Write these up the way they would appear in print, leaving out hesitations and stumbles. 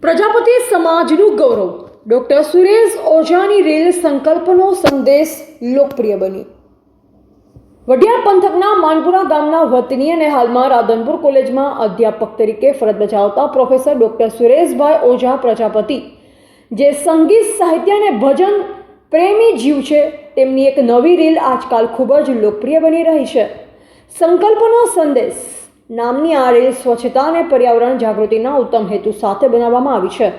પ્રજાપતિ સમાજનું ગૌરવ doctor Suresh ઓઝાની rail સંકલ્પનો સંદેશ લોકપ્રિય બની. વઢિયાર પંથકના માનપુરા ગામના વતની અને હાલમાં રાધનપુર કોલેજમાં અધ્યાપક તરીકે ફરજ બજાવતા પ્રોફેસર ડોક્ટર સુરેશભાઈ ઓઝા પ્રજાપતિ, જે સંગીત સાહિત્ય અને ભજન પ્રેમી જીવ છે, તેમની એક નવી રીલ આજકાલ ખૂબ જ લોકપ્રિય બની રહી છે. સંકલ્પનો સંદેશ નામની આ રીલ સ્વચ્છતા અને પર્યાવરણ જાગૃતિના ઉત્તમ હેતુ સાથે બનાવવામાં આવી છે.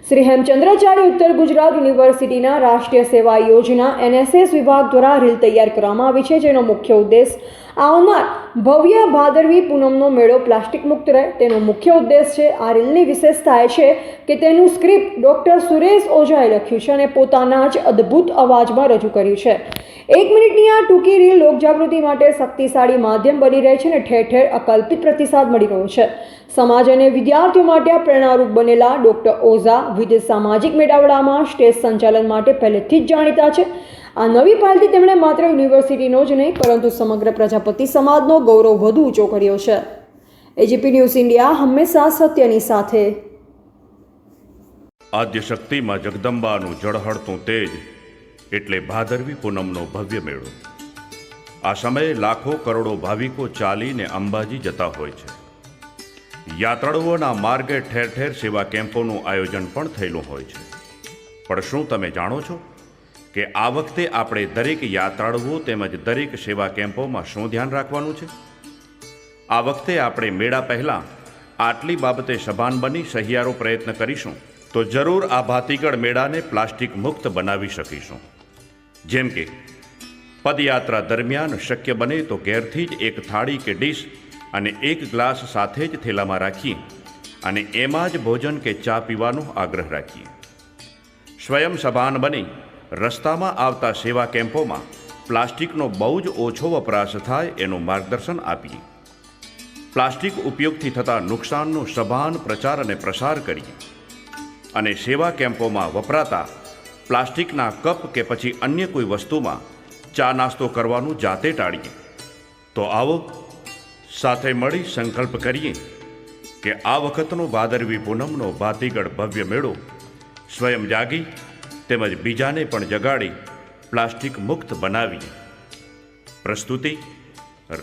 શ્રી હેમચંદ્રાચાર્ય ઉત્તર ગુજરાત યુનિવર્સિટીના રાષ્ટ્રીય સેવા યોજના NSS વિભાગ દ્વારા રીલ તૈયાર કરવામાં આવી છે, જેનો મુખ્ય ઉદ્દેશ આવનાર ભવ્ય ભાદરવી પૂનમનો મેળો પ્લાસ્ટિક મુક્ત રહે તેનો મુખ્ય ઉદ્દેશ છે. આ રીલની વિશેષતા એ છે કે તેનું સ્ક્રિપ્ટ ડોક્ટર સુરેશ ઓઝાએ લખ્યું છે અને પોતાના જ અદ્ભુત અવાજમાં રજૂ કર્યું છે. 1 મિનિટની આ ટૂંકી રીલ લોકજાગૃતિ માટે શક્તિશાળી માધ્યમ બની રહી છે અને ઠેર ઠેર અકલ્પિત પ્રતિસાદ મળી રહ્યો છે. સમાજ અને વિદ્યાર્થીઓ માટે આ પ્રેરણારૂપ બનેલા ડોક્ટર ઓઝા વિવિધ સામાજિક મેળાવડામાં સ્ટેજ સંચાલન માટે પહેલેથી જ જાણીતા છે. આ નવી પહેલથી તેમણે માત્ર યુનિવર્સિટીનો જ નહીં પરંતુ સમગ્ર પ્રજાપતિ સમાજનો ગૌરવ વધુ ઊંચો કર્યો છે. AGP ન્યૂઝ ઇન્ડિયા હંમેશા સત્યની સાથે. આદ્યશક્તિમાં જગદંબાનું ઝળહળતું તેજ એટલે ભાદરવી પૂનમનો ભવ્ય મેળો. આ સમયે લાખો કરોડો ભાવિકો ચાલીને અંબાજી જતા હોય છે. યાત્રાળુઓના માર્ગે ઠેર ઠેર સેવા કેમ્પોનું આયોજન પણ થયેલું હોય છે. પણ શું તમે જાણો છો કે આ વખતે આપણે દરેક યાત્રાળુઓ તેમજ દરેક સેવા કેમ્પોમાં શું ધ્યાન રાખવાનું છે? આ વખતે આપણે મેળા પહેલાં આટલી બાબતે સભાન બની સહિયારો પ્રયત્ન કરીશું તો જરૂર આ ભાતીગળ મેળાને પ્લાસ્ટિક મુક્ત બનાવી શકીશું. જેમ કે પદયાત્રા દરમિયાન શક્ય બને તો ઘેરથી જ એક થાળી કે ડીશ અને એક ગ્લાસ સાથે જ થેલામાં રાખીએ અને એમાં જ ભોજન કે ચા પીવાનો આગ્રહ રાખીએ. સ્વયં સભાન બની રસ્તામાં આવતા સેવા કેમ્પોમાં પ્લાસ્ટિકનો બહુ જ ઓછો વપરાશ થાય એનું માર્ગદર્શન આપીએ. પ્લાસ્ટિક ઉપયોગથી થતા નુકસાનનો સભાન પ્રચાર અને પ્રસાર કરીએ અને સેવા કેમ્પોમાં વપરાતા પ્લાસ્ટિકના કપ કે પછી અન્ય કોઈ વસ્તુમાં ચા નાસ્તો કરવાનું જાતે ટાળીએ. તો આવો સાથે મળી સંકલ્પ કરીએ કે આ વખતનો ભાદરવી પૂનમનો ભાતીગળ ભવ્ય મેળો સ્વયં જાગી તેમજ બીજાને પણ જગાડી પ્લાસ્ટિક મુક્ત બનાવીએ. પ્રસ્તુતિ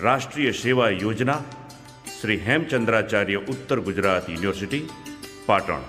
રાષ્ટ્રીય સેવા યોજના, શ્રી હેમચંદ્રાચાર્ય ઉત્તર ગુજરાત યુનિવર્સિટી, પાટણ.